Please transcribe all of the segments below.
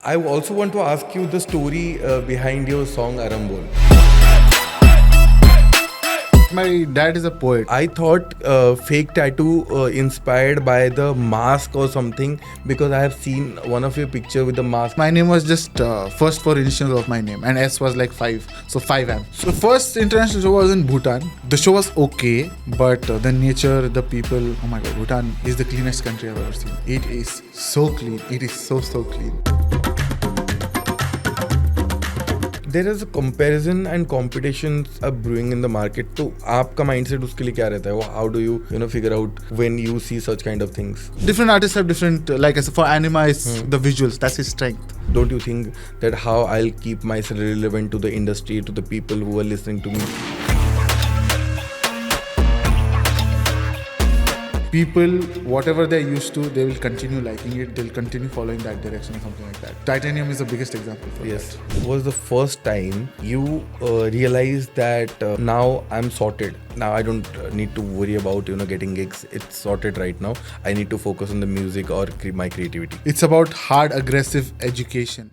I also want to ask you the story behind your song Aramol. My dad is a poet. I thought fake tattoo inspired by the mask or something because I have seen one of your picture with the mask. My name was just first four initials of my name, and S was like 5, so 5M. So first international show was in Bhutan. The show was okay, but the nature, the people. Oh my God, Bhutan is the cleanest country I've ever seen. It is so clean. It is so clean. There is a comparison and competitions are brewing in the market. तो आपका mindset उसके लिए क्या रहता है? How do you figure out when you see such kind of things? Different artists have different. Like I said, for Anima, it's the visuals. That's his strength. Don't you think that how I'll keep myself relevant to the industry, to the people who are listening to me? People, whatever they're used to, they will continue liking it. They'll continue following that direction or something like that. Titanium is the biggest example for Yes. that. Was the first time you realized that now I'm sorted. Now I don't need to worry about getting gigs. It's sorted right now. I need to focus on the music or my creativity. It's about hard, aggressive education.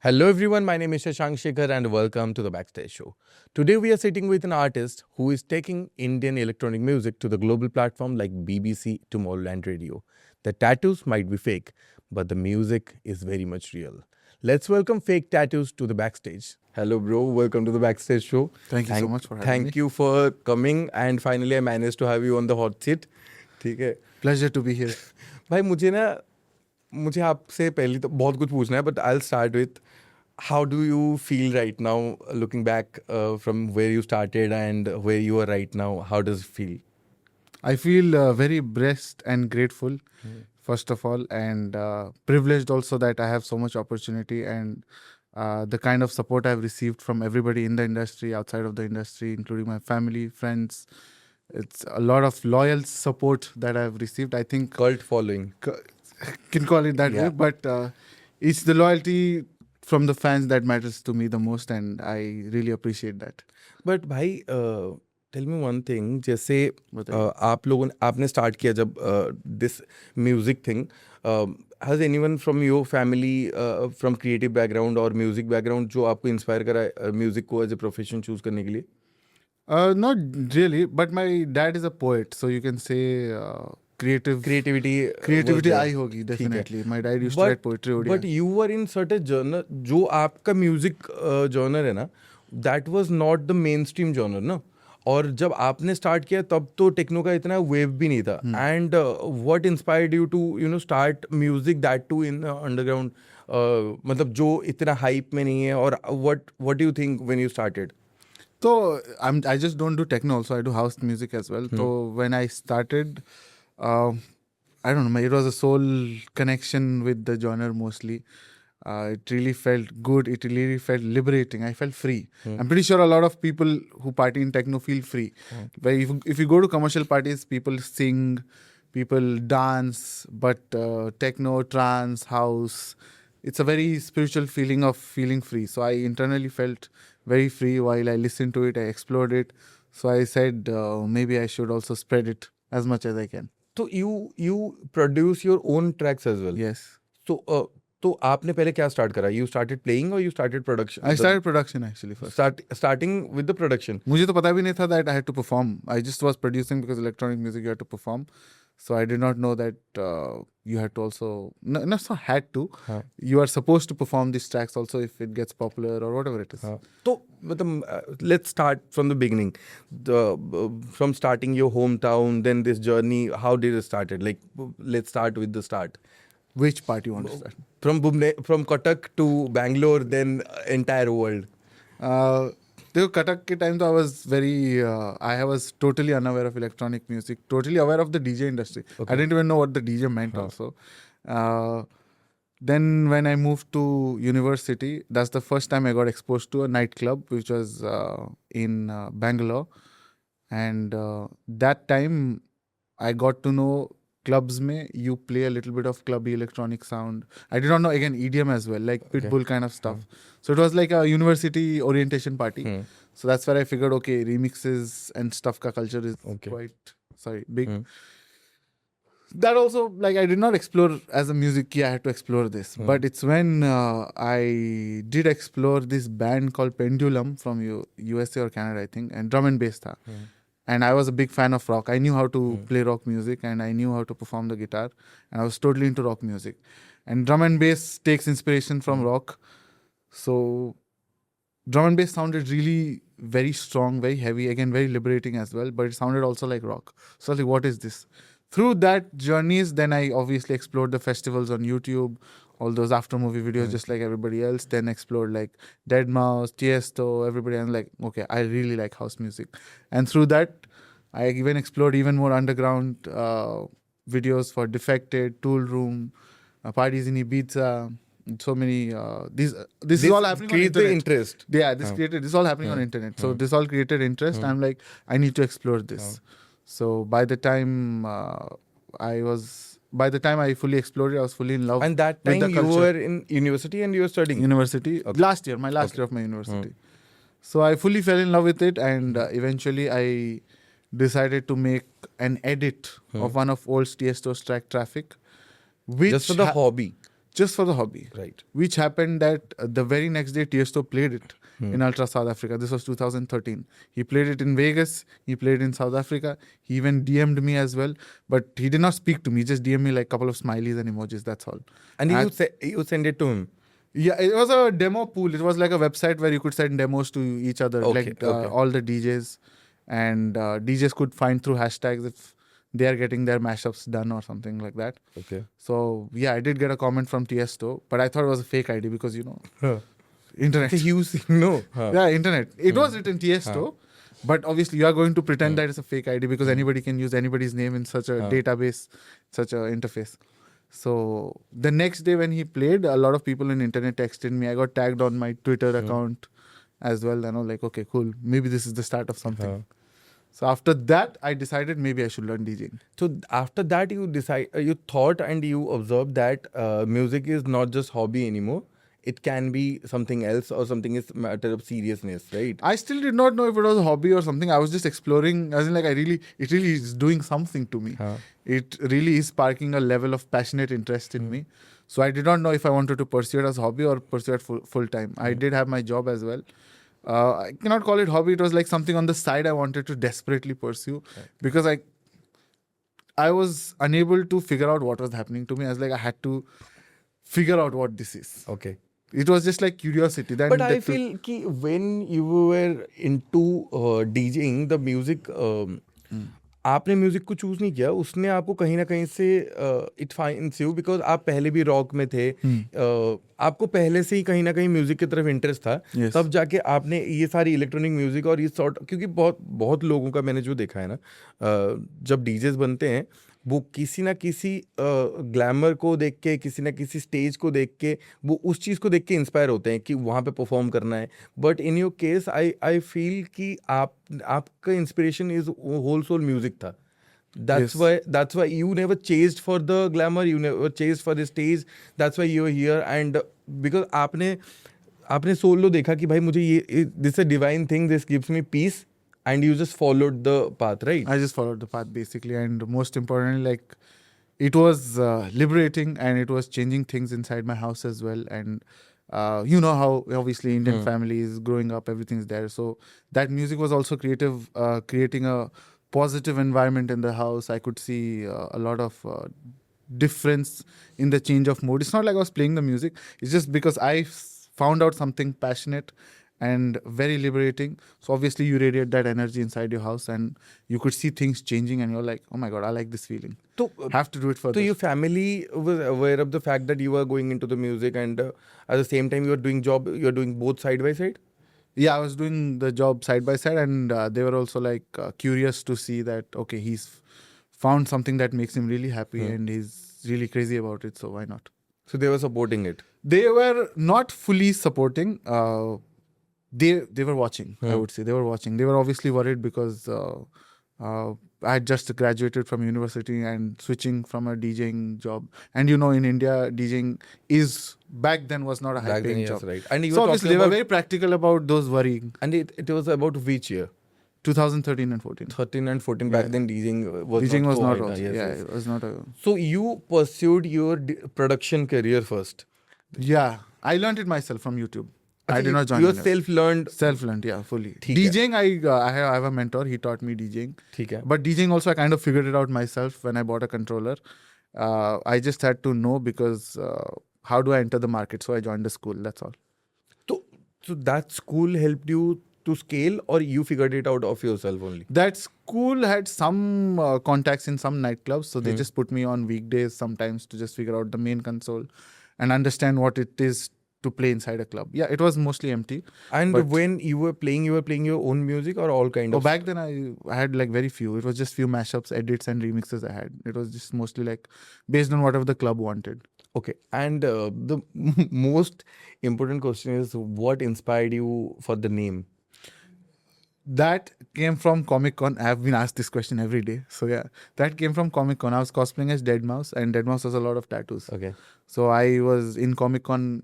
Hello everyone, my name is Shashank Shekhar and welcome to the Backstage show. Today we are sitting with an artist who is taking Indian electronic music to the global platform like BBC, Tomorrowland Radio. The tattoos might be fake, but the music is very much real. Let's welcome Fake Tattoos to the Backstage. Hello bro, welcome to the Backstage show. Thank you so much for having me. Thank you for coming and finally I managed to have you on the hot seat. ठीक है. Pleasure to be here. भाई मुझे आपसे पहले तो बहुत कुछ पूछना है, but I'll start with how do you feel right now looking back from where you started and where you are right now? How does it feel? I feel very blessed and grateful, first of all, and privileged also that I have so much opportunity and the kind of support I've received from everybody in the industry, outside of the industry, including my family, friends. It's a lot of loyal support that I've received. I think Cult following. Can call it that way, but it's the loyalty from the fans that matters to me the most, and I really appreciate that. But भाई tell me one thing, जैसे आपने start किया जब this music thing, has anyone from your family from creative background or music background जो आपको inspire करा music को as a profession choose करने के लिए? Not really, but my dad is a poet, so you can say creativity आई होगी definitely. My dad used to write poetry. But you were in certain genre, जो आपका music genre है ना, that was not the mainstream genre ना. और जब आपने start किया तब तो techno का इतना wave भी नहीं था. And what inspired you to start music that too in underground? मतलब जो इतना hype में नहीं है. और what do you think when you started? So I just don't do techno also. I do house music as well. So when I started, I don't know, it was a soul connection with the genre mostly. It really felt good. It really felt liberating. I felt free. I'm pretty sure a lot of people who party in techno feel free. But if you go to commercial parties, people sing, people dance, but techno, trance, house, it's a very spiritual feeling of feeling free. So I internally felt very free while I listened to it. I explored it. So I said maybe I should also spread it as much as I can. So you produce your own tracks as well? Yes. So तो आपने पहले क्या start करा? You started playing or you started production? I started production actually first. Starting with the production. मुझे तो पता भी नहीं था that I had to perform. I just was producing because electronic music you had to perform. So I did not know that you had to also, not so had to, you are supposed to perform these tracks also if it gets popular or whatever it is. So let's start from the beginning. From starting your hometown, then this journey, how did it started? Like, let's start with the start. Which part you want to start? From Cuttack to Bangalore, then entire world. देखो Cuttack के time तो I was totally unaware of electronic music, totally aware of the DJ industry. Okay. I didn't even know what the DJ meant also. Then when I moved to university, that's the first time I got exposed to a nightclub, which was in Bangalore. And that time I got to know clubs mein you play a little bit of clubby electronic sound. I did not know, again, EDM as well, like Pitbull kind of stuff. So it was like a university orientation party. So that's where I figured, okay, remixes and stuff ka culture is quite big. that also, like, I did not explore as a music key, I had to explore this. But it's when I did explore this band called Pendulum from USA or Canada, I think, and drum and bass tha. And I was a big fan of rock. I knew how to play rock music and I knew how to perform the guitar. And I was totally into rock music. And drum and bass takes inspiration from rock. So drum and bass sounded really very strong, very heavy, again, very liberating as well. But it sounded also like rock. So I was like, what is this? Through that journeys, then I obviously explored the festivals on YouTube, all those after movie videos, just like everybody else. Then explored like Deadmau5, Tiësto, everybody. And like, okay, I really like house music. And through that, I even explored even more underground videos for Defected, Tool Room, parties in Ibiza. So many. This is all happening on internet. Interest. Yeah, this is all happening on internet. So this all created interest. I'm like, I need to explore this. So by the time I fully explored it, I was fully in love. And that time with the you culture. were in university and you were studying? University. Okay. Last year, my last year of my university. So I fully fell in love with it, and eventually I decided to make an edit of one of old Tiësto's track Traffic. Which just for the hobby. Just for the hobby. Right. Which happened that the very next day Tiësto played it in Ultra South Africa. This was 2013. He played it in Vegas. He played in South Africa. He even DM'd me as well. But he did not speak to me. He just DM'd me like a couple of smileys and emojis. That's all. And you send it to him? Yeah, it was a demo pool. It was like a website where you could send demos to each other. All the DJs. And DJs could find through hashtags if they are getting their mashups done or something like that. Okay. So, yeah, I did get a comment from Tiësto. But I thought it was a fake ID because, internet. Yeah, internet. It was written Tiësto, but obviously you are going to pretend that it's a fake ID because anybody can use anybody's name in such a database, such a interface. So the next day when he played, a lot of people on internet texted me. I got tagged on my Twitter account as well. And I was like, okay, cool. Maybe this is the start of something. So after that, I decided maybe I should learn DJing. So after that, you thought and you observed that music is not just hobby anymore. It can be something else or something is matter of seriousness, right? I still did not know if it was a hobby or something. I was just exploring, as in like it really is doing something to me. It really is sparking a level of passionate interest in me. So I did not know if I wanted to pursue it as a hobby or pursue it full time. I did have my job as well. I cannot call it hobby. It was like something on the side I wanted to desperately pursue because I was unable to figure out what was happening to me. I was like, I had to figure out what this is. Okay. It was just like curiosity. Then but I feel कि when you were into DJing, the music, आपने music को choose नहीं किया, उसने आपको कहीं ना कहीं से इट फाइंड्स यू बिकॉज आप पहले भी रॉक में थे, आपको पहले से ही कहीं ना कहीं म्यूजिक की तरफ इंटरेस्ट था. तब जाके आपने ये सारी इलेक्ट्रॉनिक म्यूजिक और ये सॉर्ट, क्योंकि बहुत लोगों का मैंने जो देखा है ना, जब डीजेस बनते हैं वो किसी ना किसी ग्लैमर को देख के, किसी ना किसी स्टेज को देख के, वो उस चीज़ को देख के इंस्पायर होते हैं कि वहाँ पे परफॉर्म करना है. But in your case I feel कि आपका inspiration is whole soul music था. That's why you never chased for the glamour, you never chased for the stage. That's why you're here. And because आपने solo देखा कि भाई मुझे ये this is a divine thing, this gives me peace. And you just followed the path, right? I just followed the path basically, and most importantly, like it was liberating and it was changing things inside my house as well. And you know how obviously Indian families growing up, everything's there. So that music was also creative, creating a positive environment in the house. I could see a lot of difference in the change of mood. It's not like I was playing the music. It's just because I found out something passionate and very liberating. So obviously you radiate that energy inside your house and you could see things changing and you're like, oh my God, I like this feeling. So have to do it further. So your family was aware of the fact that you were going into the music and at the same time you were doing job, you're doing both side by side? Yeah, I was doing the job side by side and they were also like curious to see that, okay, he's found something that makes him really happy and he's really crazy about it. So why not? So they were supporting it? They were not fully supporting. They were watching, I would say. They were watching. They were obviously worried because I had just graduated from university and switching from a DJing job. And you know, in India, DJing back then was not a high-paying job. Right. And so obviously they were very practical about those worrying. And it was about which year? 2013 and 14. 13 and 14 back then DJing was DJing not was so not high, also. yes, Yeah, yes. it was not a. So you pursued your production career first. Yeah, I learned it myself from YouTube. I did not join. You it. self-learned. Self-learned, yeah, fully. ठीक है. DJing, I have a mentor. He taught me DJing. ठीक है. But DJing also, I kind of figured it out myself when I bought a controller. I just had to know because how do I enter the market? So I joined the school. That's all. So that school helped you to scale, or you figured it out of yourself only? That school had some contacts in some nightclubs, so they just put me on weekdays sometimes to just figure out the main console and understand what it is to play inside a club. Yeah, it was mostly empty. And when you were playing your own music or all kind of? Back then I had like very few. It was just few mashups, edits, and remixes I had. It was just mostly like based on whatever the club wanted. Okay, and the most important question is, what inspired you for the name? That came from Comic Con. I've been asked this question every day. So yeah, that came from Comic Con. I was cosplaying as Deadmau5, and Deadmau5 has a lot of tattoos. Okay. So I was in Comic Con.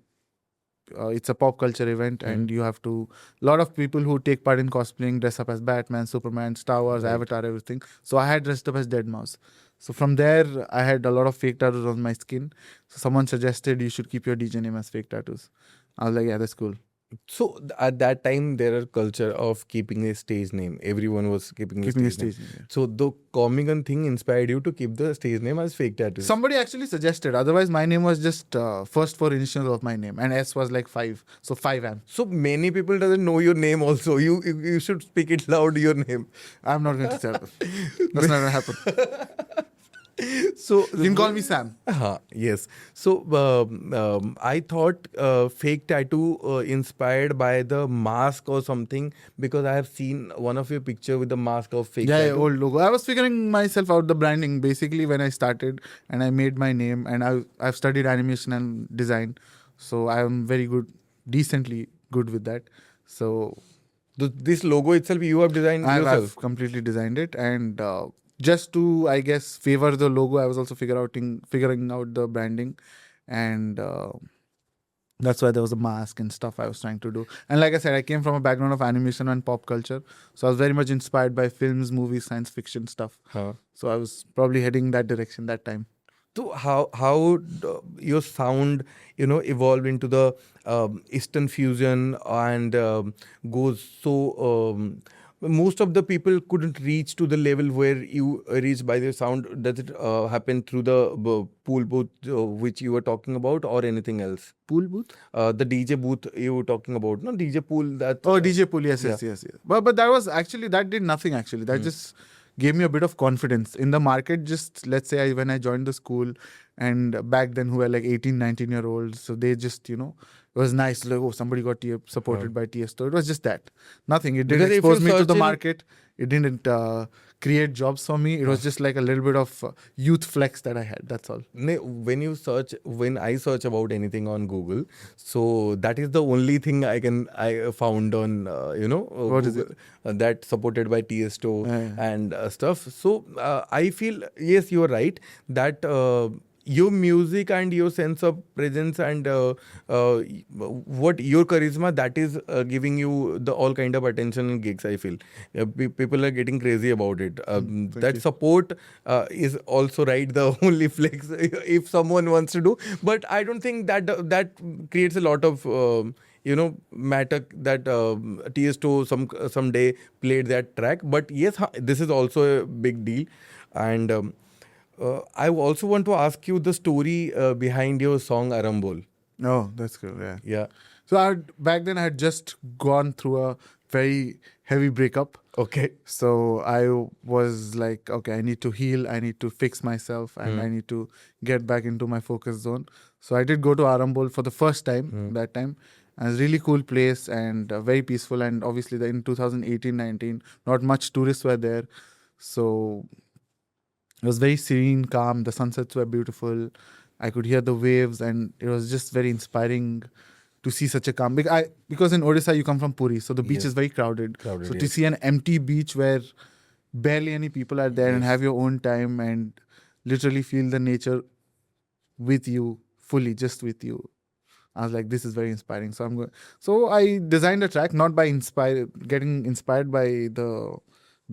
It's a pop culture event, and you have to. A lot of people who take part in cosplaying dress up as Batman, Superman, Star Wars, Avatar, everything. So I had dressed up as Deadmau5. So from there, I had a lot of fake tattoos on my skin. So someone suggested you should keep your DJ name as fake tattoos. I was like, yeah, that's cool. So at that time, there are culture of keeping a stage name. Everyone was keeping a stage name. Yeah. So the Comic Con thing inspired you to keep the stage name as fake tattoos. Somebody actually suggested. Otherwise, my name was just first four initials of my name, and S was like 5. So 5M. So many people doesn't know your name. Also, you should speak it loud. Your name. I'm not going to tell. That's not going to happen. So you can call me Sam. Yes. So I thought fake tattoo inspired by the mask or something, because I have seen one of your picture with the mask of fake tattoo. Yeah, old logo. I was figuring myself out the branding basically when I started, and I made my name, and I've studied animation and design, so I am very good, decently good with that. So this logo itself you have designed yourself? I've completely designed it, and just to, I guess, favor the logo, I was also figuring out the branding, and that's why there was a mask and stuff I was trying to do. And like I said, I came from a background of animation and pop culture, so I was very much inspired by films, movies, science fiction stuff. So I was probably heading that direction that time. So how your sound evolved into the Eastern fusion and goes so. Most of the people couldn't reach to the level where you reach by the sound. Does it happen through the pool booth which you were talking about, or anything else? Pool booth? The DJ booth you were talking about, no? DJ pool that... DJ pool, yes. But that was actually, that did nothing actually. That just gave me a bit of confidence in the market. Just let's say when I joined the school, and back then who were like 18, 19-year-olds, so they just, it was nice. Like, oh, somebody got supported by Tiësto. It was just that. Nothing. It didn't expose me to the market. It didn't create jobs for me. It was just like a little bit of youth flex that I had. That's all. When I search about anything on Google, so that is the only thing I found on, what Google, is it? That supported by Tiësto and stuff. So I feel, yes, you are right, that your music and your sense of presence and what your charisma, that is giving you the all kind of attention and gigs. I feel people are getting crazy about it. That you. Support is also right, the only flex if someone wants to do. But I don't think that creates a lot of matter that Tiësto someday played that track. But yes, this is also a big deal. And I also want to ask you the story behind your song Aramol. Oh, that's cool. Yeah. So back then I had just gone through a very heavy breakup. Okay. So I was like, okay, I need to heal. I need to fix myself, and I need to get back into my focus zone. So I did go to Aramol for the first time that time. And it's a really cool place and very peaceful. And obviously in 2018-19, not much tourists were there. So it was very serene, calm. The sunsets were beautiful. I could hear the waves, and it was just very inspiring to see such a calm. Because in Odisha, you come from Puri, so the beach is very crowded. So to see an empty beach where barely any people are there and have your own time and literally feel the nature with you, fully, just with you. I was like, this is very inspiring. So I designed a track, not by getting inspired by the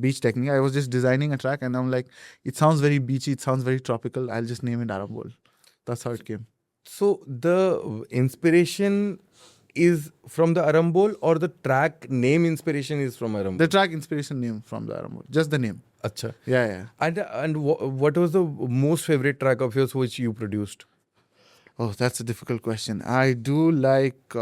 beach technique. I was just designing a track, and I'm like, it sounds very beachy, it sounds very tropical. I'll just name it Aramol. That's how it came. So the inspiration is from the Aramol, or the track name inspiration is from Aramol? The track inspiration name from the Aramol, just the name. Acha. Yeah. And what was the most favorite track of yours which you produced? Oh, that's a difficult question. I do like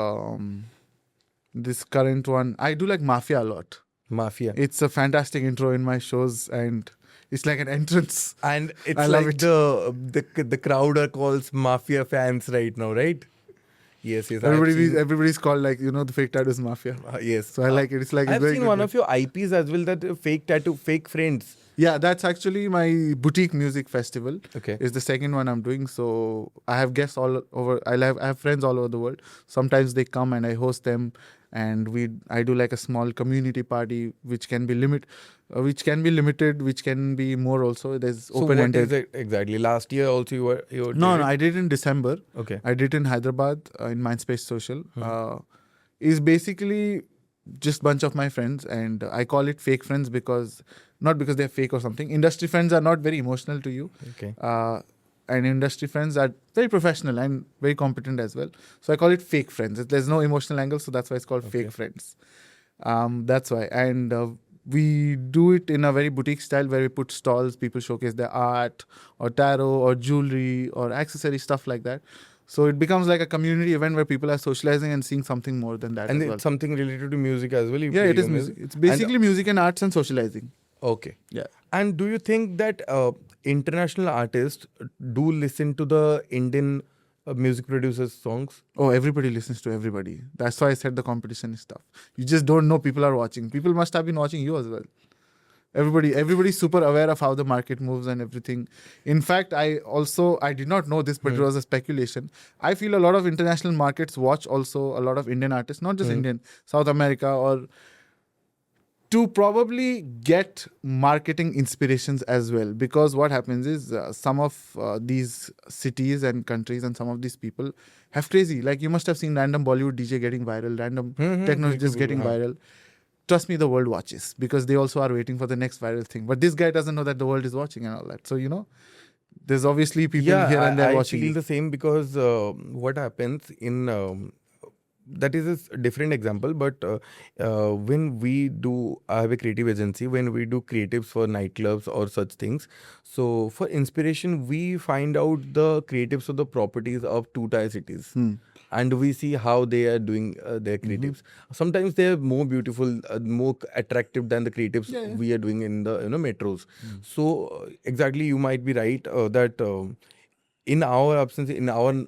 this current one. I do like Mafia a lot. Mafia. It's a fantastic intro in my shows, and it's like an entrance. And it's I love like it. the crowd are called Mafia fans right now, right? Yes. Everybody's called, like, the fake tattoos Mafia. Yes. So I like it. It's like I've very seen good one way. of your IPs as well, that fake tattoo, fake friends. Yeah, that's actually my boutique music festival. Okay. It's the second one I'm doing. So I have guests all over. I have friends all over the world. Sometimes they come and I host them, and I do like a small community party, which can be limited, which can be more also. There's So open ended. what is it exactly? Last year also you were No, did it? I did in December. Okay. I did in Hyderabad in Mindspace Social. Is basically just bunch of my friends, and I call it fake friends because not because they're fake or something. Industry friends are not very emotional to you. Okay. And industry friends are very professional and very competent as well. So I call it fake friends. There's no emotional angle, so that's why it's called fake friends. That's why. And we do it in a very boutique style where we put stalls, people showcase their art or tarot or jewelry or accessory stuff like that. So it becomes like a community event where people are socializing and seeing something more than that And as well. it's something related to music as well? Yeah, it is music. It's basically music and arts and socializing. Okay. Yeah. And do you think that international artists do listen to the Indian music producers' songs? Oh, everybody listens to everybody. That's why I said the competition is tough. You just don't know people are watching. People must have been watching you as well. Everybody's super aware of how the market moves and everything. In fact, I did not know this, but it was a speculation. I feel a lot of international markets watch also a lot of Indian artists, not just Indian, South America, or to probably get marketing inspirations as well. Because what happens is some of these cities and countries and some of these people have crazy. Like, you must have seen random Bollywood DJ getting viral, random techno just getting viral. Trust me, the world watches because they also are waiting for the next viral thing. But this guy doesn't know that the world is watching and all that. So, there's obviously people here and there watching. I feel you. the same because what happens in... that is a different example, but when we do, I have a creative agency, when we do creatives for nightclubs or such things, so for inspiration, we find out the creatives of the properties of two-tier cities. And we see how they are doing their creatives. Sometimes they are more beautiful, more attractive than the creatives we are doing in the metros. So exactly, you might be right that in our absence,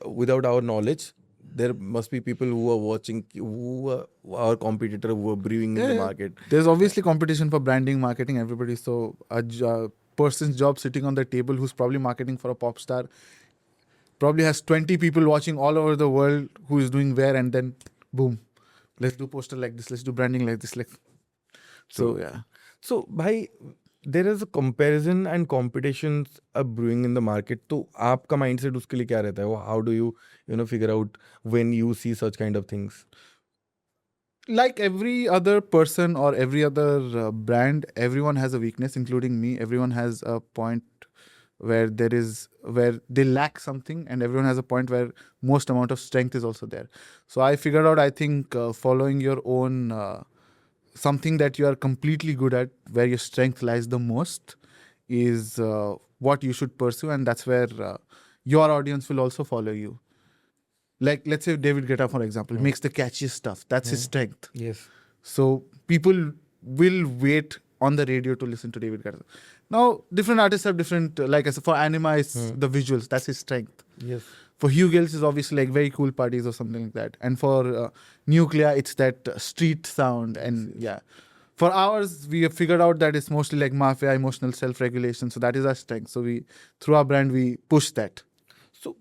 without our knowledge, there must be people who are watching, who are our competitor, who are brewing in the market. There's obviously competition for branding, marketing, everybody. So a person's job sitting on the table who's probably marketing for a pop star probably has 20 people watching all over the world who is doing where, and then boom, let's do poster like this, let's do branding like this. So yeah. So bhai, there is a comparison and competitions are brewing in the market. So आपका mindset उसके लिए क्या रहता है? How do you figure out when you see such kind of things? Like every other person or every other brand, everyone has a weakness, including me. Everyone has a point where they lack something, and everyone has a point where most amount of strength is also there. So I figured out, I think following your own something that you are completely good at, where your strength lies the most, is what you should pursue, and that's where your audience will also follow you. Like, let's say David Guetta, for example, makes the catchiest stuff. That's his strength. Yes. So people will wait on the radio to listen to David Guetta. Now, different artists have different, like I said, for Anima, it's the visuals. That's his strength. Yes. For Hugh Gills, is obviously like very cool parties or something like that. And for Nuclear, it's that street sound. And yeah. For ours, we have figured out that it's mostly like mafia, emotional self-regulation. So that is our strength. So through our brand, we push that. So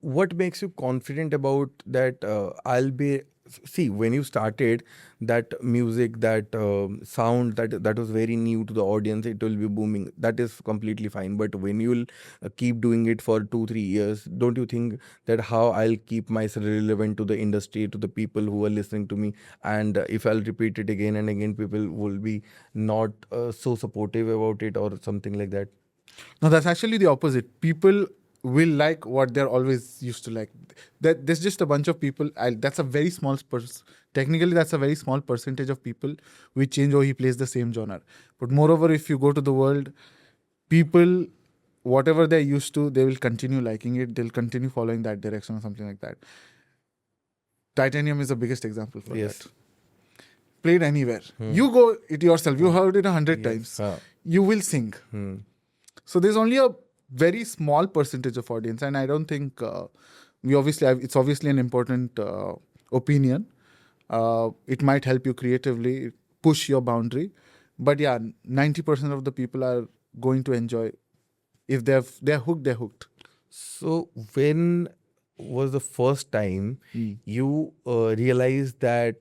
what makes you confident about that? I'll be see, when you started, that music, that sound, that was very new to the audience, it will be booming. That is completely fine. But when you'll keep doing it for 2-3 years, don't you think that how I'll keep myself relevant to the industry, to the people who are listening to me, and if I'll repeat it again and again, people will be not so supportive about it or something like that? No, that's actually the opposite. People will like what they're always used to like. That there's just a bunch of people. That's a very small technically, that's a very small percentage of people who change or he plays the same genre. But moreover, if you go to the world, people, whatever they're used to, they will continue liking it. They'll continue following that direction or something like that. Titanium is the biggest example for Yes. that. Played anywhere. You go it yourself. You heard it 100 Yes. times. You will sing. So there's only a very small percentage of audience, and I don't think it's obviously an important opinion. It might help you creatively push your boundary, but yeah, 90% of the people are going to enjoy. If they're hooked, they're hooked. So when was the first time you realized that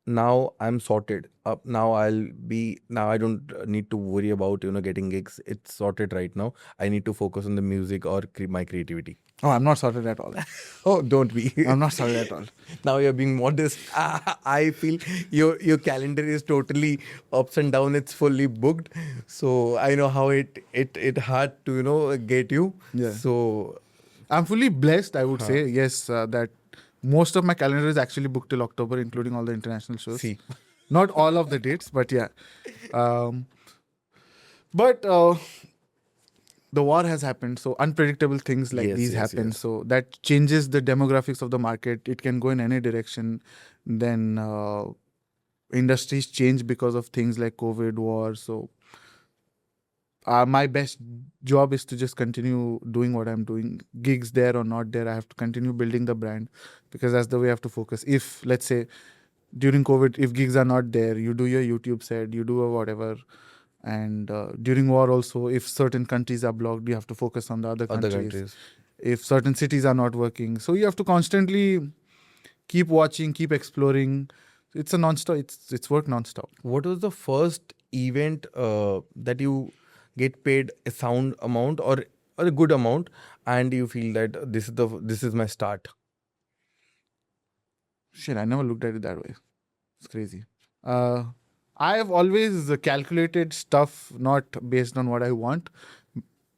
now I'm sorted up? Now I don't need to worry about getting gigs. It's sorted right now. I need to focus on the music or my creativity. Oh, I'm not sorted at all. Oh, don't be. I'm not sorted at all. Now you're being modest. I feel your calendar is totally ups and down. It's fully booked. So I know how it hard to get you. Yeah. So I'm fully blessed, I would say. Yes, that most of my calendar is actually booked till October, including all the international shows. see. Not all of the dates, but yeah. But the war has happened, so unpredictable things like Yes, these yes, happen. yes. So that changes the demographics of the market. It can go in any direction. Then industries change because of things like COVID, war. So my best job is to just continue doing what I'm doing. Gigs there or not there, I have to continue building the brand, because that's the way I have to focus. If, let's say, during COVID, if gigs are not there, you do your YouTube set, you do a whatever. And during war also, if certain countries are blocked, you have to focus on the other countries. If certain cities are not working, so you have to constantly keep watching, keep exploring. It's a non-stop. It's work non-stop. What was the first event that you get paid a sound amount or a good amount, and you feel that this is my start? Shit, I never looked at it that way. It's crazy. I have always calculated stuff not based on what I want,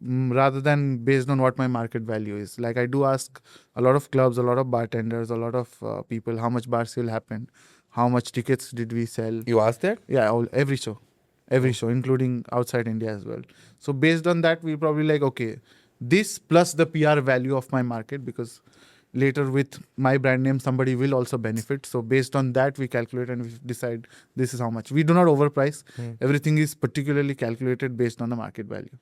rather than based on what my market value is. Like, I do ask a lot of clubs, a lot of bartenders, a lot of people, how much bar sale happened, how much tickets did we sell. You asked that? Yeah, every show, including outside India as well. So based on that, we probably like, okay, this plus the PR value of my market, because later with my brand name, somebody will also benefit. So based on that, we calculate and we decide this is how much. We do not overprice. Everything is particularly calculated based on the market value.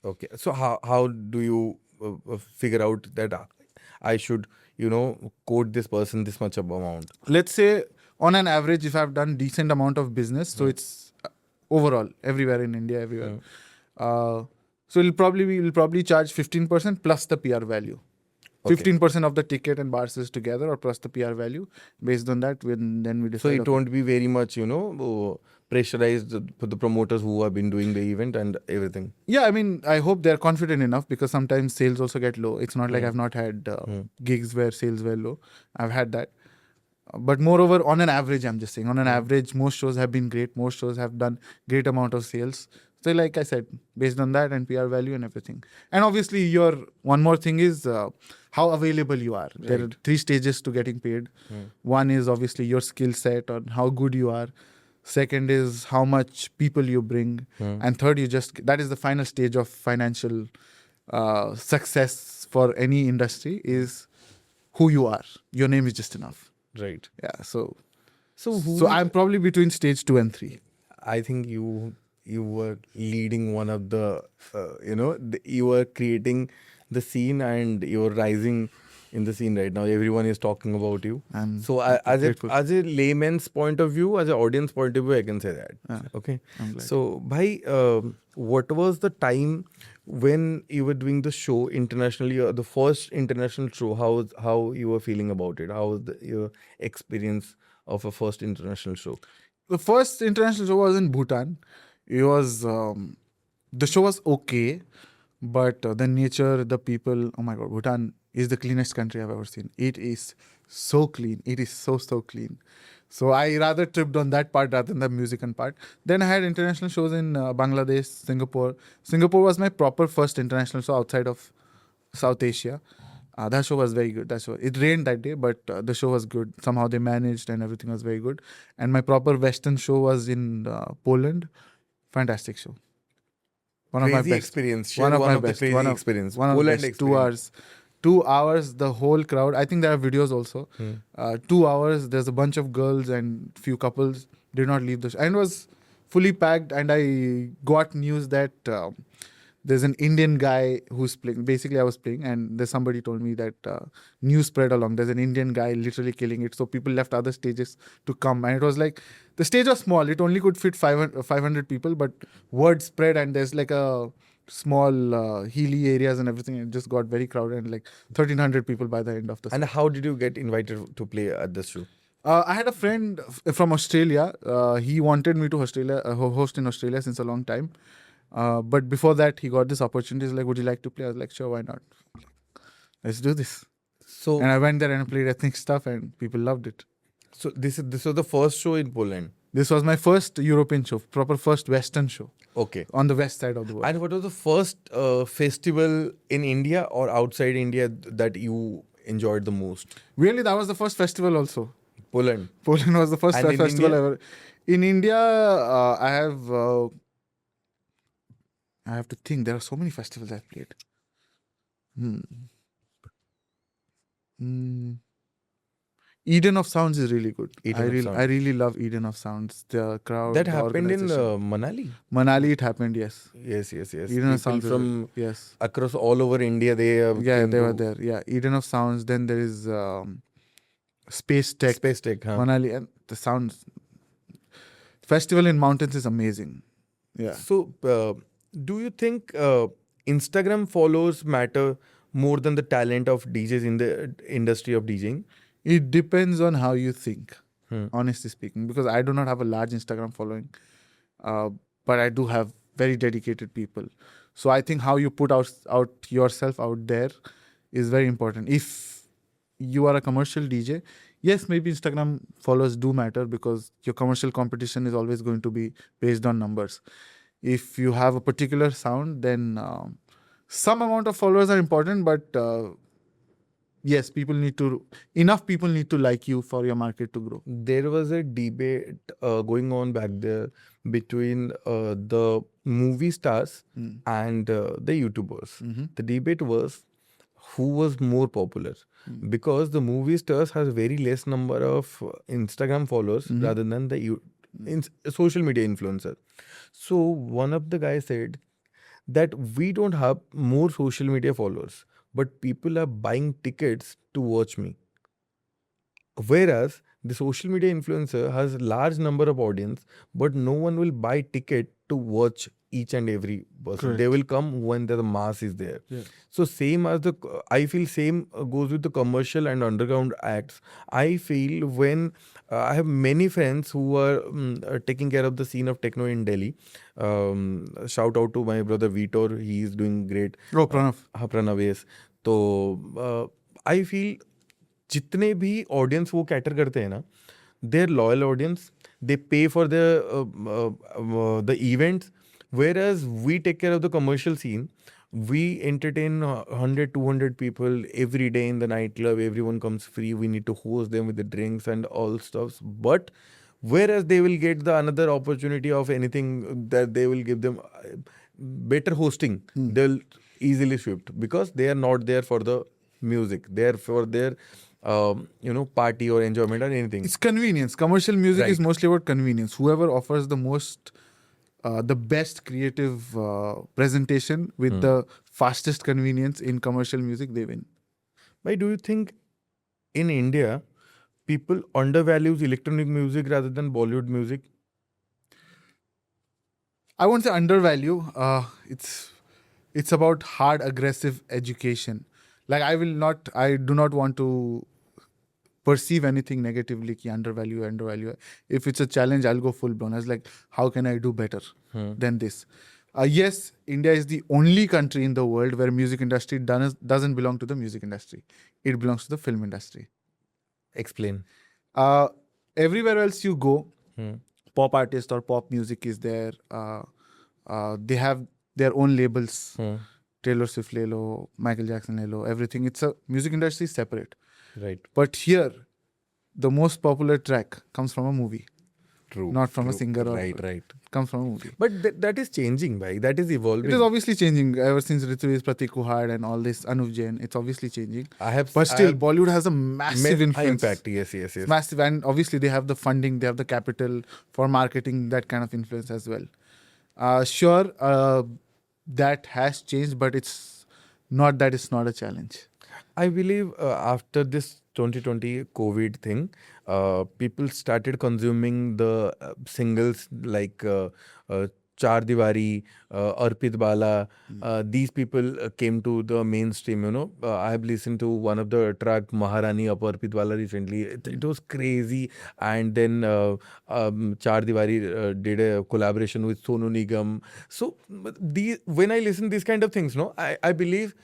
Okay. So how do you figure out that I should, quote this person this much amount? Let's say on an average, if I've done decent amount of business, so it's overall everywhere in India, everywhere. So we'll probably charge 15% plus the PR value. 15% of the ticket and bar sales together, or plus the PR value. Based on that, then we decide. So it won't be very much, pressurized for the promoters who have been doing the event and everything. Yeah, I mean, I hope they're confident enough, because sometimes sales also get low. It's not like I've not had gigs where sales were low. I've had that. But moreover, on an average, I'm just saying, on an average, most shows have been great. Most shows have done great amount of sales. So like I said, based on that and PR value and everything. And obviously, one more thing is how available you are. Right. There are 3 stages to getting paid. One is obviously your skill set on how good you are. Second is how much people you bring. And third, that is the final stage of financial success for any industry, is who you are. Your name is just enough. Right. Yeah. So I'm probably between stage 2 and 3. I think you were leading one of the, you were creating the scene and you're rising in the scene right now. Everyone is talking about you. So as a layman's point of view, as an audience point of view, I can say that. Okay. I'm glad. So, bhai, what was the time when you were doing the show internationally, the first international show, how you were feeling about it? How was your experience of a first international show? The first international show was in Bhutan. It was the show was okay, but the nature, the people. Oh my God, Bhutan is the cleanest country I've ever seen. It is so clean. It is so clean. So I rather tripped on that part rather than the music and part. Then I had international shows in Bangladesh, Singapore. Singapore was my proper first international show outside of South Asia. That show was very good. It rained that day, but the show was good. Somehow they managed and everything was very good. And my proper Western show was in Poland. Fantastic show. One of my Crazy best. experience. Share One of my the best. crazy One of experience. one of the Poland best. experience. 2 hours. The whole crowd. I think there are videos also. 2 hours. There's a bunch of girls and few couples did not leave the show. And it was fully packed. And I got news that there's an Indian guy who's playing. Basically, I was playing, and there's somebody told me that news spread along. There's an Indian guy literally killing it. So people left other stages to come, and it was like the stage was small. It only could fit 500 people, but word spread, and there's like a small hilly areas and everything. It just got very crowded, and like 1,300 people by the end of the. And how did you get invited to play at this show? I had a friend from Australia. He wanted me to host in Australia since a long time. But before that, he got this opportunity. He's like, would you like to play? I was like, sure, why not? Let's do this. So, And I went there and played ethnic stuff, and people loved it. so this was the first show in Poland. This was my first European show, proper first Western show Okay. on the west side of the world. And what was the first festival in India or outside India that you enjoyed the most? Really, that was the first festival also. Poland. Poland was the first And in festival India? ever. In India, I have to think. There are so many festivals I've played. Eden of Sounds is really good. Eden of Sounds. I really love Eden of Sounds. The crowd. That the happened in organization. Manali. Manali. It happened. Yes. Yes. Eden People of Sounds from yes. across all over India. They Yeah, came they were to there. Yeah, Eden of Sounds. Then there is Space Tech. Space Tech. Huh? Manali, and the sounds. Festival in mountains is amazing. Yeah. So, do you think Instagram followers matter more than the talent of DJs in the industry of DJing? It depends on how you think, honestly speaking, because I do not have a large Instagram following, but I do have very dedicated people. So I think how you put out yourself out there is very important. If you are a commercial DJ, yes, maybe Instagram followers do matter because your commercial competition is always going to be based on numbers. If you have a particular sound, then some amount of followers are important, but yes, enough people need to like you for your market to grow. There was a debate going on back there between the movie stars and the YouTubers. The debate was who was more popular because the movie stars has very less number of Instagram followers rather than the social media influencer. So one of the guys said that we don't have more social media followers, but people are buying tickets to watch me. Whereas the social media influencer has a large number of audience, but no one will buy ticket to watch each and every person. Correct. They will come when the mass is there. Yeah. So I feel same goes with the commercial and underground acts. I feel when I have many friends who are taking care of the scene of techno in Delhi. Shout out to my brother Vitor. He is doing great. Oh, Pranav. Pranav, yes. तो I feel जितने भी audience वो cater करते हैं ना, there loyal audience, दे पे for the events, whereas we take care of the commercial scene. We entertain 100-200 people every day in the nightclub. Everyone comes free. We need to host them with the drinks and all stuff. But whereas they will get the another opportunity of anything that they will give them better hosting, they'll easily shift because they are not there for the music. They are for their party or enjoyment or anything. It's convenience. Commercial music is Right. mostly about convenience. Whoever offers the best creative presentation with the fastest convenience in commercial music, they win. Why do you think in India people undervalues electronic music rather than Bollywood music? I won't say undervalue. It's it's about hard, aggressive education. Like I do not want to perceive anything negatively ki undervalue. If it's a challenge, I'll go full blown. I was like, how can I do better than this? Yes, India is the only country in the world where music industry doesn't belong to the music industry. It belongs to the film industry. Explain. Everywhere else you go, pop artist or pop music is there. They have their own labels. Taylor Swift le lo, Michael Jackson le lo, everything. It's a music industry is separate. Right. But here, the most popular track comes from a movie. True. Not from a singer. Right. Comes from a movie. But that is changing, bhai. That is evolving. It is obviously changing ever since Ritviz, Pratik Kuhad and all this, Anuv Jain. It's obviously changing. But still, Bollywood has a massive influence. Impact, yes. Massive. And obviously, they have the funding, they have the capital for marketing, that kind of influence as well. Sure, that has changed, but it's not a challenge. I believe after this 2020 COVID thing, people started consuming the singles like Char Diwari, Arpit Bala. These people came to the mainstream, I have listened to one of the track Maharani of Arpit Bala recently. It was crazy. And then Char Diwari did a collaboration with Sonu Nigam. So when I listen these kind of things, I believe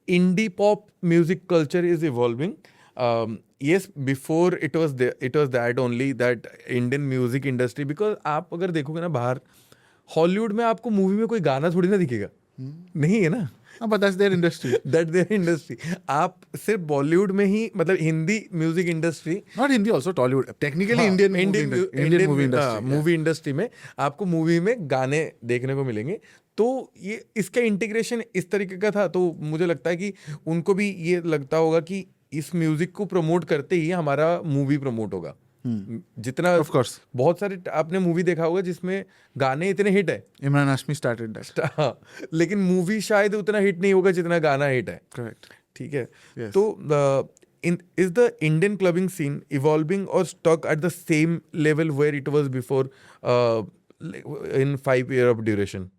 indie pop music culture is evolving. Yes, before it was that only, that Indian music industry, because आप अगर देखोगे ना बाहर Hollywood में आपको movie में कोई गाना थोड़ी ना दिखेगा, नहीं है ना. But that's their industry. That's their industry. आप सिर्फ बॉलीवुड में ही, मतलब Hindi music industry, not Hindi also Tollywood, technically Indian movie industry. Movie industry में आपको मूवी में गाने देखने को मिलेंगे. तो ये इसका इंटीग्रेशन इस तरीके का था. तो मुझे लगता है कि उनको भी ये लगता होगा कि इस म्यूजिक को प्रमोट करते ही हमारा मूवी प्रमोट होगा. जितना of course, बहुत सारे आपने मूवी देखा होगा जिसमें गाने इतने हिट है. Imran Hashmi started that. लेकिन मूवी शायद उतना हिट नहीं होगा जितना गाना हिट है. Correct. ठीक है. Yes. तो is the Indian clubbing scene evolving or stuck at the same level where it was before in 5 years of duration?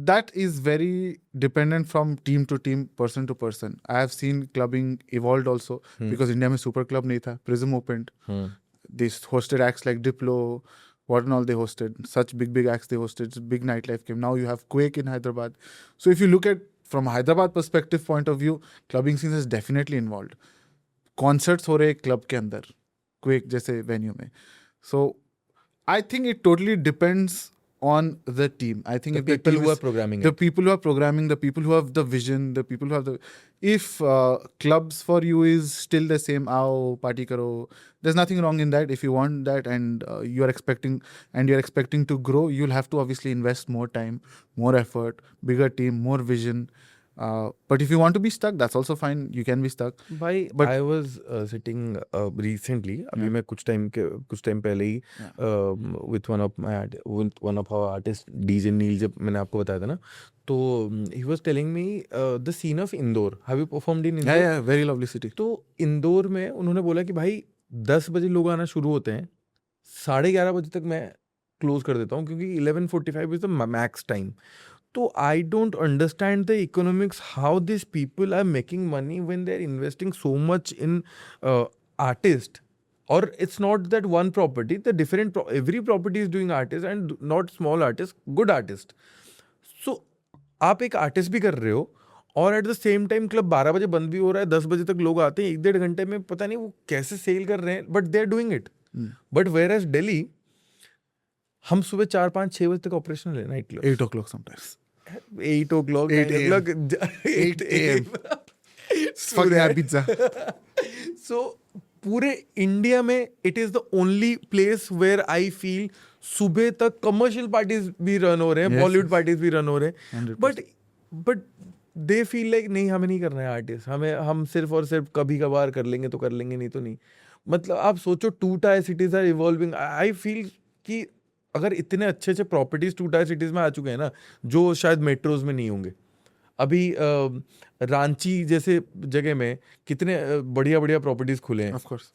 That is very dependent from team to team, person to person. I have seen clubbing evolved also because India में super club नहीं था. Prism opened. They hosted acts like Diplo, what and all they hosted. Such big acts they hosted. Big nightlife came. Now you have Quake in Hyderabad. So if you look at from Hyderabad perspective point of view, clubbing scene is definitely involved. Concerts हो रहे club के अंदर, Quake जैसे venue में. So I think it totally depends on the team. I think the if people the team who is, are programming the it. people who are programming, the people who have the vision, the people who have the, if clubs for you is still the same, aao party karo, there's nothing wrong in that. If you want that and you're expecting to grow, you'll have to obviously invest more time, more effort, bigger team, more vision. But if you want to be stuck, that's also fine. You can be stuck. But I was sitting recently. अभी मैं कुछ time पहले ही with one of our artists, DJ Neil, जब मैंने आपको बताया था ना, तो he was telling me the scene of Indore. Have you performed in Indore? Yeah, very lovely city. तो इंदौर में उन्होंने बोला कि भाई 10 बजे लोग आना शुरू होते हैं, 11:30 बजे तक मैं क्लोज कर देता हूँ क्योंकि 11:45 is the max time. So I don't understand the economics, how these people are making money when they're investing so much in artists. Or it's not that one property, the different every property is doing artists and not small artists, good artists. So आप एक artist भी कर रहे हो और at the same time club 12 बजे बंद भी हो रहा है, 10 बजे तक लोग आते हैं, 1-1.5 घंटे में पता नहीं वो कैसे सेल कर रहे हैं, but they are doing it. But whereas Delhi हम सुबह 4-5-6 बजे तक ऑपरेशन है night club. 8 o'clock sometimes. 8 o'clock, 8 a.m. Fuck that pizza. So पूरे इंडिया में it is the only place where I feel सुबह तक कमर्शियल पार्टीज भी रन हो रहे हैं, बॉलीवुड पार्टीज भी रन हो रहे हैं, बट दे फील लाइक नहीं हमें नहीं करना है आर्टिस्ट, हम सिर्फ और सिर्फ कभी कभार कर लेंगे तो कर लेंगे, नहीं तो नहीं. मतलब आप सोचो 2 tier cities are evolving. I feel कि अगर इतने अच्छे अच्छे प्रॉपर्टीज 2 tier cities में आ चुके हैं ना, जो शायद मेट्रोज में नहीं होंगे. अभी रांची जैसे जगह में कितने बढ़िया बढ़िया प्रॉपर्टीज खुले हैं. Of course.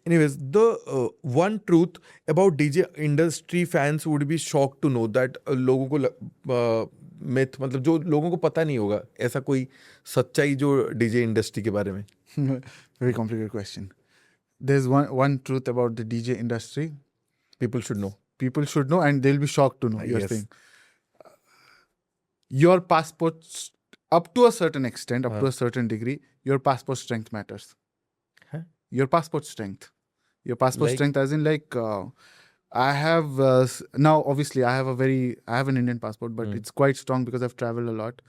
Anyways, the one truth about DJ industry fans would be shocked to know that लोगों को myth मतलब जो लोगों को पता नहीं होगा ऐसा कोई सच्चाई जो DJ इंडस्ट्री के बारे में. Very complicated question. There's one truth about the DJ industry. People should know. People should know, and they'll be shocked to know. You're Yes. saying your passport, up to a certain extent, up to a certain degree, your passport strength matters. Huh? Your passport strength. Your passport Like- strength, as in like, I have now. Obviously, I have an Indian passport, but it's quite strong because I've traveled a lot.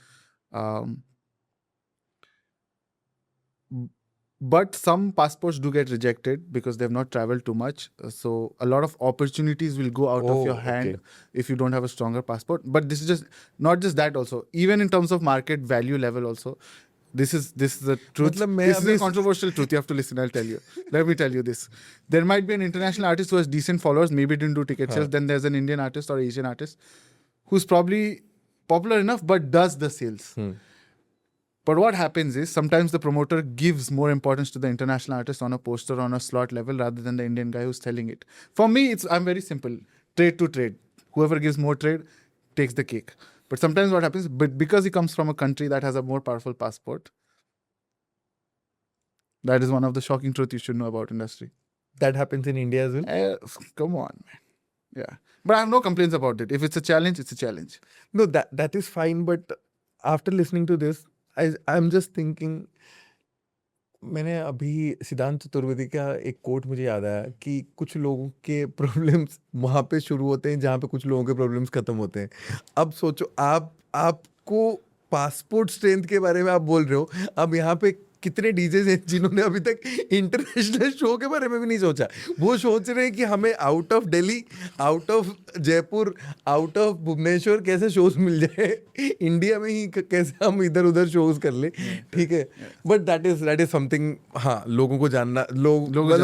But some passports do get rejected because they've not traveled too much. So a lot of opportunities will go out of your hand if you don't have a stronger passport. But this is just not just that also. Even in terms of market value level also, this is the truth. मतलब मैं This is a अभी- controversial truth. You have to listen. I'll tell you. Let me tell you this. There might be an international artist who has decent followers, maybe didn't do ticket sales. Then there's an Indian artist or Asian artist who's probably popular enough but does the sales. But what happens is sometimes the promoter gives more importance to the international artist on a poster, on a slot level, rather than the Indian guy who's selling it. For me, I'm very simple. Trade to trade. Whoever gives more trade takes the cake. But sometimes what happens, but because he comes from a country that has a more powerful passport, that is one of the shocking truths you should know about industry. That happens in India as well. Come on, man. Yeah. But I have no complaints about it. If it's a challenge, it's a challenge. No, that is fine. But after listening to this, I'm just thinking. मैंने अभी सिद्धांत चतुर्वेदी का एक coat मुझे याद आया कि कुछ लोगों के प्रॉब्लम्स वहाँ पे शुरू होते हैं जहाँ पे कुछ लोगों के प्रॉब्लम्स खत्म होते हैं. अब सोचो आपको पासपोर्ट स्ट्रेंथ के बारे में आप बोल रहे हो. अब यहाँ पे कितने डीजेज हैं जिन्होंने अभी तक इंटरनेशनल शो के बारे में भी नहीं सोचा. वो सोच रहे हैं कि हमें out of Delhi, out of Jaipur, out of Bhubaneswar कैसे शोज मिल जाए, इंडिया में ही कैसे हम इधर उधर शोज कर ले. ठीक है, बट दैट इज समथिंग. हाँ, लोगों को जानना,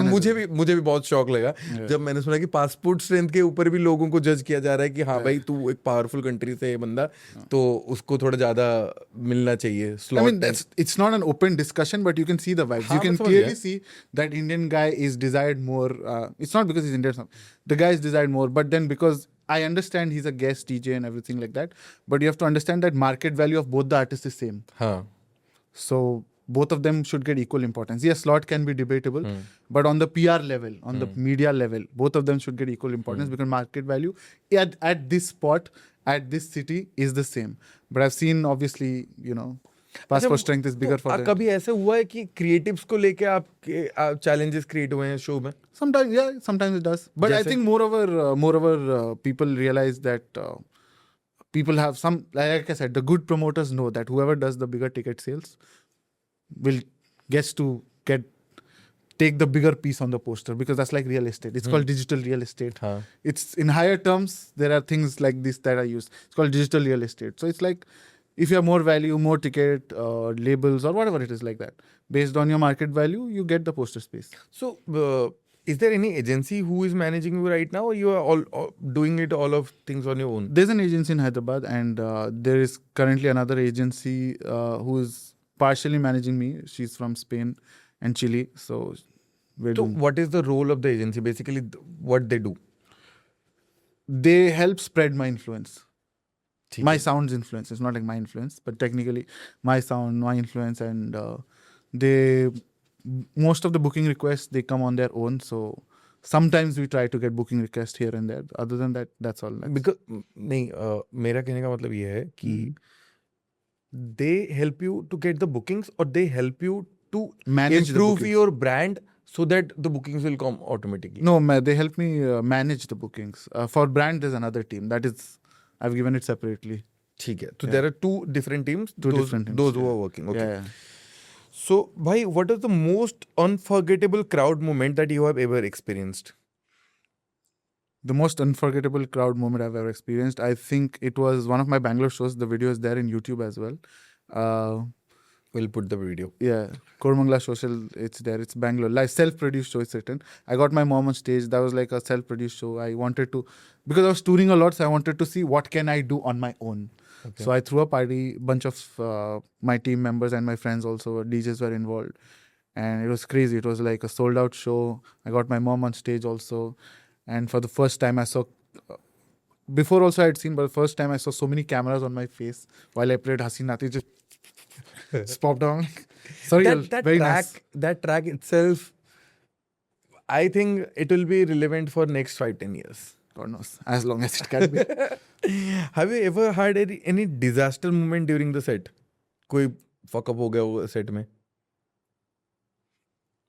मुझे भी बहुत शौक लगा जब मैंने सुना कि पासपोर्ट स्ट्रेंथ के ऊपर भी लोगों को जज किया जा रहा है कि हाँ भाई तू एक पावरफुल कंट्री से है बंदा, तो उसको थोड़ा ज्यादा मिलना चाहिए. I mean, it's not an open discussion, but you can see the vibes. You can clearly see that Indian guy is desired more. It's not because he's Indian. The guy is desired more, but then because I understand he's a guest DJ and everything like that, but you have to understand that market value of both the artists is same. So both of them should get equal importance. Yes, slot can be debatable, but on the PR level, on the media level, both of them should get equal importance because market value at this spot, at this city is the same. But I've seen, obviously, passport strength is bigger for them. कभी ऐसे हुआ है कि creatives को लेके आप challenges create हुए हैं शो में? Sometimes, yeah, sometimes it does. But I think moreover, people realize that people have some, like I said, the good promoters know that whoever does the bigger ticket sales gets to take the bigger piece on the poster because that's like real estate. It's called digital real estate. It's in higher terms, there are things like this that are used. It's called digital real estate. So it's like, if you have more value, more ticket, labels or whatever it is like that, based on your market value, you get the poster space. So, is there any agency who is managing you right now, or you are all doing all of things on your own? There's an agency in Hyderabad, and there is currently another agency who is partially managing me. She's from Spain and Chile. So what is the role of the agency? Basically, what they do? They help spread my influence. My sound's influence. It's not like my influence, but technically my sound, my influence, and most of the booking requests, they come on their own. So sometimes we try to get booking requests here and there. Other than that, that's all. Because मेरा कहने का मतलब ये है कि they help you to get the bookings, or they help you to manage improve your brand so that the bookings will come automatically. No, they help me manage the bookings. For brand, there's another team. That is, I've given it separately. ठीक है. So there are two different teams. Different teams. Those who are working. Okay. Yeah. So, bhai, what is the most unforgettable crowd moment that you have ever experienced? The most unforgettable crowd moment I've ever experienced, I think it was one of my Bangalore shows. The video is there in YouTube as well. We'll put the video. Yeah, Kormangla Social, it's there. It's Bangalore. Live self-produced show, it's written. I got my mom on stage. That was like a self-produced show. I wanted to, because I was touring a lot, so I wanted to see what can I do on my own. Okay. So I threw a party. Bunch of my team members and my friends also, DJs were involved. and it was crazy. It was like a sold out show. I got my mom on stage also, and for the first time I saw. Before also I had seen, but the first time I saw so many cameras on my face while I played Hasinati, just popped down. Sorry, girl, that very track nice. that track itself, I think it will be relevant for next 5-10 years. God knows, as long as it can be. Have you ever had any disaster moment during the set? कोई fuck up हो गया वो set में?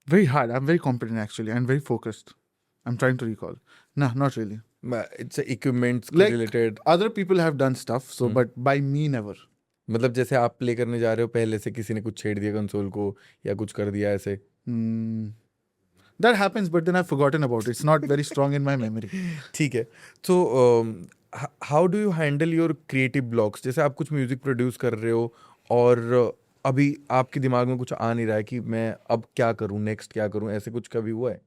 Very hard. I'm very competent actually and very focused. I'm trying to recall. No, not really. It's equipment Like related. other people have done stuff, so but by me never. मतलब जैसे आप play करने जा रहे हो पहले से किसी ने कुछ छेड़ दिया कंसोल को या कुछ कर दिया ऐसे. That happens, but then I've forgotten about it. It's not very strong in my memory. ठीक है. So how do you handle your creative blocks? जैसे आप कुछ म्यूजिक प्रोड्यूस कर रहे हो और अभी आपके दिमाग में कुछ आ नहीं रहा है कि मैं अब क्या करूं, नेक्स्ट क्या करूं, ऐसे कुछ कभी हुआ है?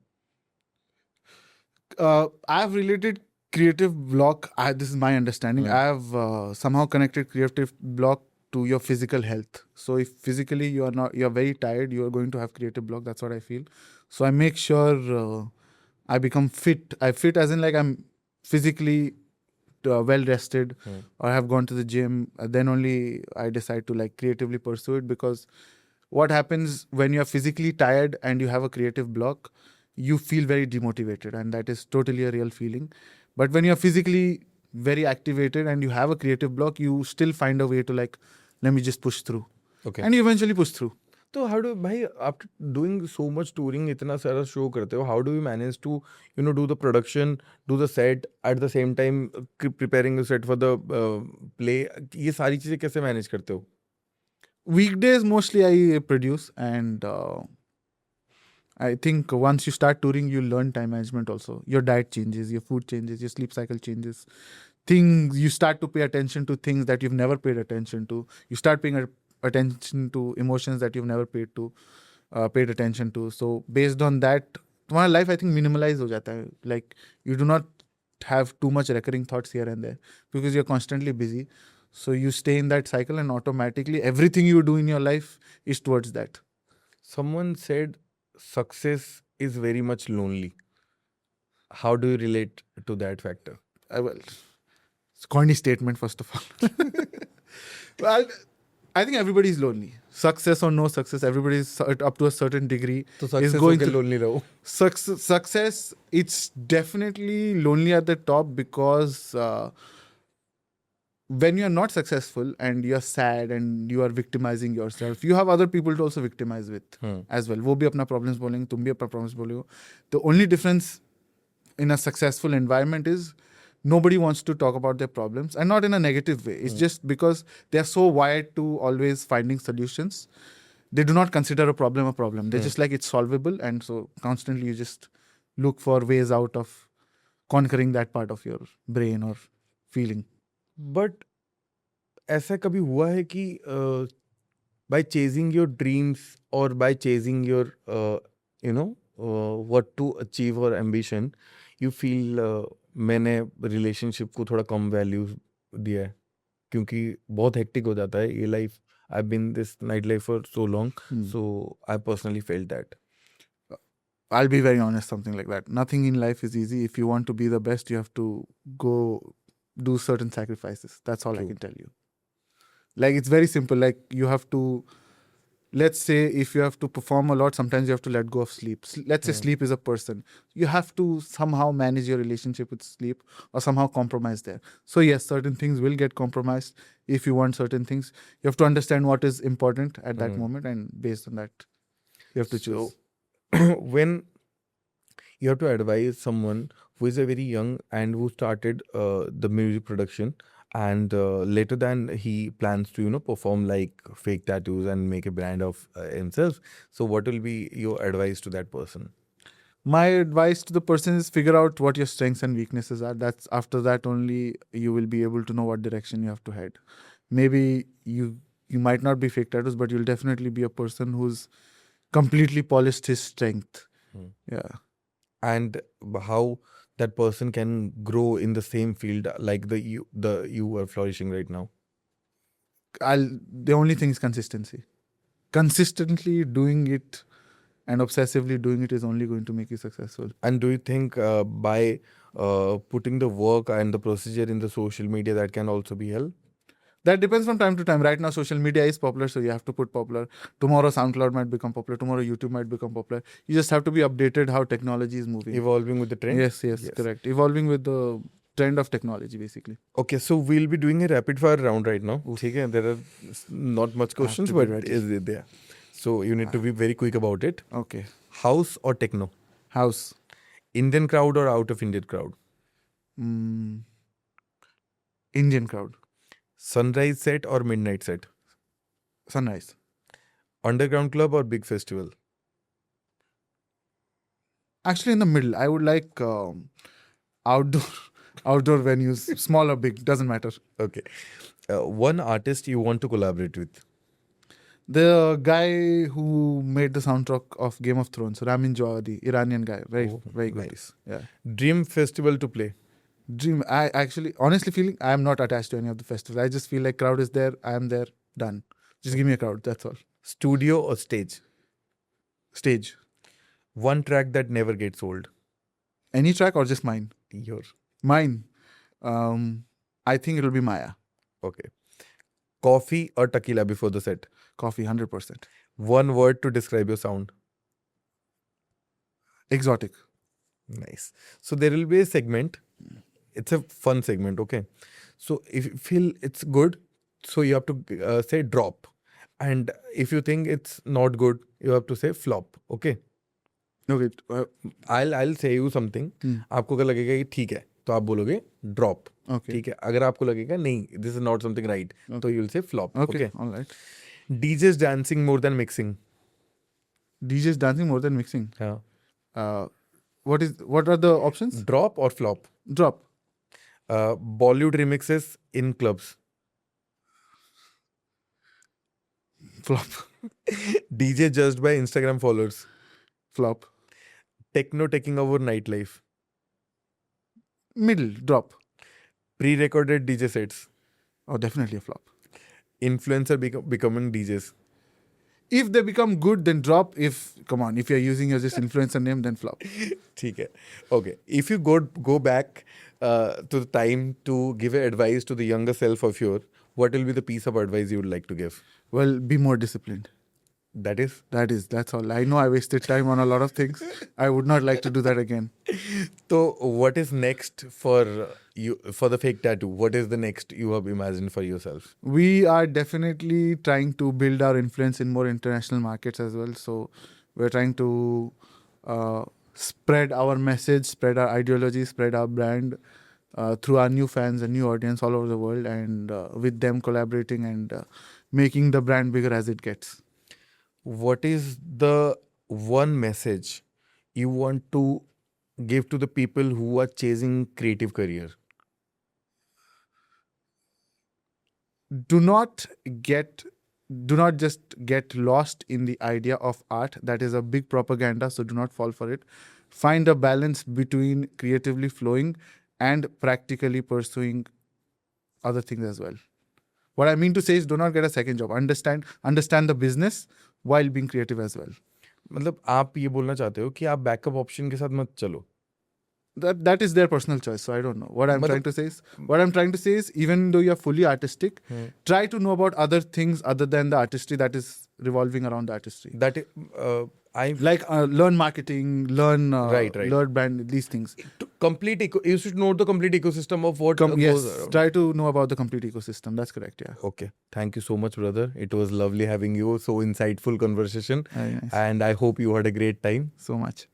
I've related creative block. This is my understanding. I've somehow connected creative block to your physical health. So if physically you're very tired, you are going to have creative block. That's what I feel. So I make sure I become fit. I fit as in like I'm physically well rested or have gone to the gym. Then only I decide to like creatively pursue it, because what happens when you're physically tired and you have a creative block, you feel very demotivated, and that is totally a real feeling. But when you're physically very activated and you have a creative block, you still find a way to like, let me just push through. Okay. And you eventually push through. तो how do भाई after doing so much touring, इतना सारा show करते हो, how do you manage to do the production, do the set at the same time preparing the set for the play? ये सारी चीजें कैसे manage करते हो? Weekdays mostly I produce, and I think once you start touring, you learn time management also. Your diet changes, your food changes, your sleep cycle changes. You start to pay attention to things that you've never paid attention to. You start paying attention to emotions that you've never paid attention to. So based on that, तुम्हारा life I think minimalize हो जाता है. Like you do not have too much recurring thoughts here and there because you're constantly busy. So you stay in that cycle, and automatically everything you do in your life is towards that. Someone said success is very much lonely. How do you relate to that factor? Well, it's a corny statement, first of all. Well, I think everybody is lonely. Success or no success, everybody is up to a certain degree. So success is going होके through lonely रहो. Success, it's definitely lonely at the top, because when you're not successful and you're sad and you are victimizing yourself, you have other people to also victimize with as well. वो भी अपना problems बोलेंगे, तुम भी अपना problems बोलेगे. The only difference in a successful environment is nobody wants to talk about their problems, and not in a negative way. It's just because they're so wired to always finding solutions. They do not consider a problem. They're just like, it's solvable, and so constantly you just look for ways out of conquering that part of your brain or feeling. But ऐसा कभी हुआ है कि by chasing your dreams or by chasing your what to achieve or ambition, you feel मैंने relationship को थोड़ा कम value दिया है क्योंकि बहुत hectic हो जाता है ये life. I've been this nightlife for so long, so I personally felt that. I'll be very honest, something like that. Nothing in life is easy. If you want to be the best, you have to go do certain sacrifices. That's all I can tell you. Like, it's very simple. Like, you have to, let's say if you have to perform a lot, sometimes you have to let go of sleep. Let's say sleep is a person. You have to somehow manage your relationship with sleep or somehow compromise there. So yes, certain things will get compromised if you want certain things. You have to understand what is important at that moment, and based on that, you have to choose. So, when you have to advise someone who is a very young and who started the music production, and later than he plans to perform like fake tattoos and make a brand of himself, so what will be your advice to that person? My advice to the person is figure out what your strengths and weaknesses are. That's after that only you will be able to know what direction you have to head. Maybe you might not be fake tattoos, but you'll definitely be a person who's completely polished his strength. Yeah. And how that person can grow in the same field like you are flourishing right now? The only thing is consistency. Consistently doing it and obsessively doing it is only going to make you successful. And do you think by putting the work and the procedure in the social media, that can also be help? That depends from time to time. Right now, social media is popular, so you have to put popular. Tomorrow, SoundCloud might become popular. Tomorrow, YouTube might become popular. You just have to be updated how technology is moving. Evolving with the trend? Yes, correct. Evolving with the trend of technology, basically. Okay, so we'll be doing a rapid fire round right now. Okay, there are not much questions, to be but ready. is it there? So you need to be very quick about it. Okay. House or techno? House. Indian crowd or out of Indian crowd? Indian crowd. Sunrise set or midnight set? Sunrise. Underground club or big festival? Actually, in the middle. I would like outdoor venues, small or big, doesn't matter. Okay. One artist you want to collaborate with? The guy who made the soundtrack of Game of Thrones, Ramin Djawadi, Iranian guy, very good. Nice. Yeah. Dream festival to play? Dream. I actually, honestly feeling I am not attached to any of the festivals. I just feel like crowd is there, I am there, done. Just give me a crowd, that's all. Studio or stage? Stage. One track that never gets old? Any track or just mine? Yours. Mine. I think it'll be Maya. Okay. Coffee or tequila before the set? Coffee, 100%. One word to describe your sound? Exotic. Nice. So there will be a segment. It's a fun segment, okay? So if you feel it's good, so you have to say drop. And if you think it's not good, you have to say flop, okay? Okay. I'll say you something. आपको अगर लगेगा कि ठीक है, तो आप बोलोगे drop. Okay. ठीक है. अगर आपको लगेगा नहीं, this is not something right, तो you'll say flop. Okay. All right. DJs dancing more than mixing. DJs dancing more than mixing. Yeah. What are the options? Drop or flop? Drop. Bollywood remixes in clubs. Flop. DJ judged by Instagram followers. Flop. Techno taking over nightlife. Middle. Drop. Pre-recorded DJ sets. Oh, definitely a flop. Influencer becoming DJs. If they become good, then drop. If you're using your just influencer name, then flop. ठीक है. Okay. If you go back to the time to give advice to the younger self of yours, what will be the piece of advice you would like to give? Well, be more disciplined. That's all. I know I wasted time on a lot of things. I would not like to do that again. So what is next for you, for the fake tattoo? What is the next you have imagined for yourself? We are definitely trying to build our influence in more international markets as well. So we're trying to spread our message, spread our ideology, spread our brand through our new fans and new audience all over the world, and with them collaborating and making the brand bigger as it gets. What is the one message you want to give to the people who are chasing creative career? Do not just get lost in the idea of art. That is a big propaganda, so do not fall for it. Find a balance between creatively flowing and practically pursuing other things as well. What I mean to say is, do not get a second job. Understand the business while being creative as well. मतलब आप ये बोलना चाहते हो कि आप backup option के साथ मत चलो? That is their personal choice. So I don't know. What I'm trying to say is, even though you're fully artistic, try to know about other things other than the artistry that is revolving around the artistry. That learn marketing, learn learn brand, these things. You should know the complete ecosystem of what yes, goes around. Try to know about the complete ecosystem. That's correct. Yeah. Okay. Thank you so much, brother. It was lovely having you. So insightful conversation. Very nice. And I hope you had a great time. So much.